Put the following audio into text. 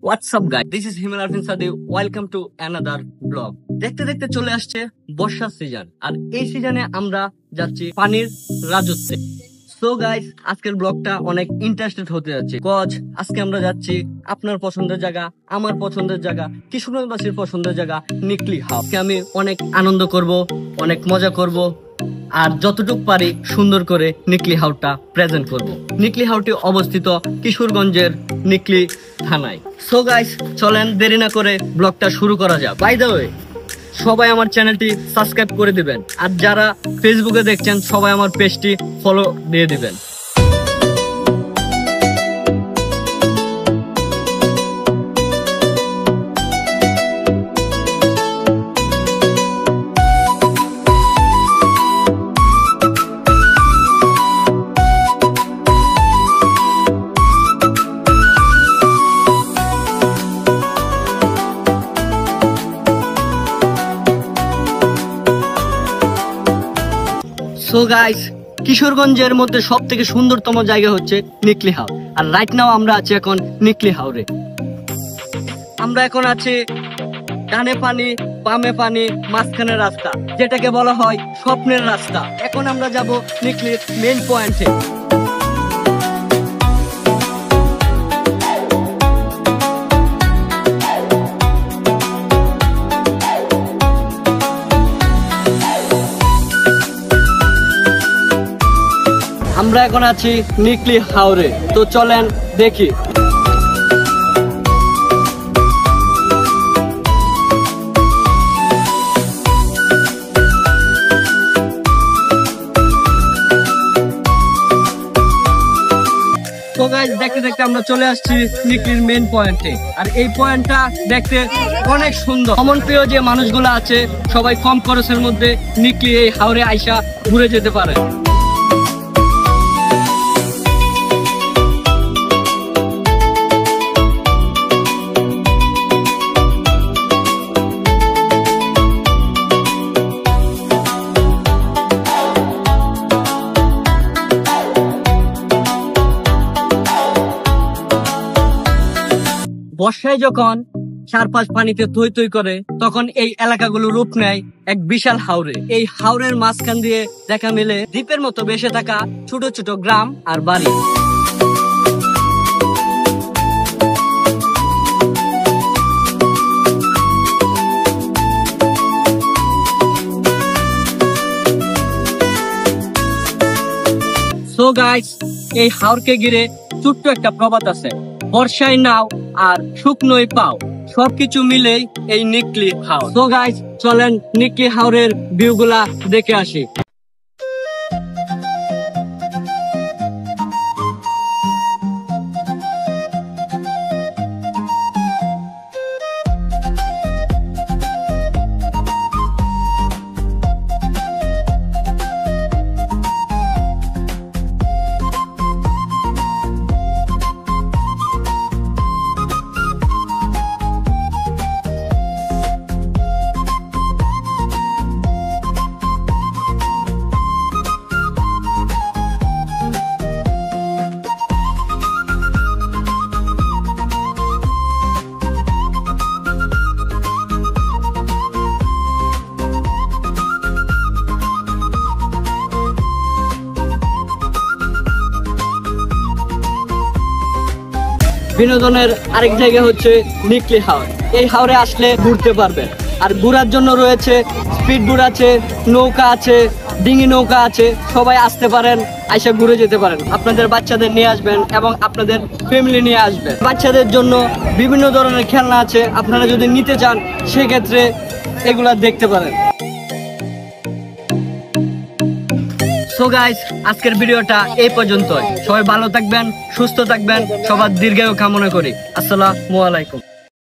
WhatsApp guys, this is হিমেল আরফিন সাদি। Welcome to another blog. দেখতে দেখতে চলে আসছে বর্ষার সিজন, আর এই সিজনে আমরা যাচ্ছি পানির রাজত্বে। সো গাইস, আজকের ব্লগটা অনেক ইন্টারেস্টেড হতে যাচ্ছে, কজ আজকে আমরা যাচ্ছি আপনার পছন্দের জায়গা, আমার পছন্দের জায়গা, কিশোরগঞ্জবাসীর পছন্দের জায়গা নিকলি হাউস। আমি অনেক আনন্দ করব, অনেক মজা করব, আর যতটুকু পারি সুন্দর করে নিকলি হাউসটা প্রেজেন্ট করব। নিকলি হাউসটি অবস্থিত কিশোরগঞ্জের নিকলি থানায়। সো গাইস, চলেন দেরি না করে ব্লগটা শুরু করা যাক। বাই দ্য ওয়ে, সবাই আমার চ্যানেলটি সাবস্ক্রাইব করে দিবেন, আর যারা ফেসবুকে দেখছেন সবাই আমার পেজটি ফলো দিয়ে দিবেন। সো গাইস, কিশোরগঞ্জের মধ্যে সব থেকে সুন্দরতম জায়গা হচ্ছে নিকলি হাউস, আর রাইট নাও আমরা আছি এখন নিকলি হাউসে। আমরা এখন আছি ডানে পানি বামে পানি মাঝখানে রাস্তা, যেটাকে বলা হয় স্বপ্নের রাস্তা। এখন আমরা যাব নিকলির মেইন পয়েন্টে। আমরা এখন আছি নিকলি হাওরে, তো চলেন দেখি। তো গাইস, দেখতে দেখতে আমরা চলে আসছি নিকলির মেইন পয়েন্টে, আর এই পয়েন্টটা দেখতে অনেক সুন্দর। ভ্রমণ প্রিয় যে মানুষগুলো আছে সবাই কম খরচের মধ্যে নিকলি এই হাওরে আইসা ঘুরে যেতে পারে। বর্ষায় যখন চারপাশ পানিতে থই থই করে, তখন এই এলাকাগুলো রূপ নেয় এক বিশাল হাওরে। এই হাওরের মাঝখান দিয়ে দেখা মেলে দ্বীপের মতো ভেসে থাকা ছোট ছোট গ্রাম আর বাড়ি। সো গাইস, এই হাওরকে ঘিরে ছোট্ট একটা প্রবাদ আছে, বর্ষায় নাও আর শুকনোয় পাও, সবকিছু মিলেই এই নিকলি হাওর। সো গাইস, চলেন নিকলি হাওরের ভিউ গুলা দেখে আসি। বিনোদনের আরেক জায়গা হচ্ছে নিকলি হাওর। এই হাওরে আসলে ঘুরতে পারবেন, আর ঘোরার জন্য রয়েছে স্পিড বোট আছে, নৌকা আছে, ডিঙি নৌকা আছে। সবাই আসতে পারেন, আইসা ঘুরে যেতে পারেন। আপনাদের বাচ্চাদের নিয়ে আসবেন এবং আপনাদের ফ্যামিলি নিয়ে আসবেন। বাচ্চাদের জন্য বিভিন্ন ধরনের খেলনা আছে, আপনারা যদি নিতে চান সেক্ষেত্রে এগুলা দেখতে পারেন। সো গাইস, আজকের ভিডিওটা এই পর্যন্তই। সবাই ভালো থাকবেন, সুস্থ থাকবেন, সবার দীর্ঘায়ু কামনা করি। আসসালামু আলাইকুম।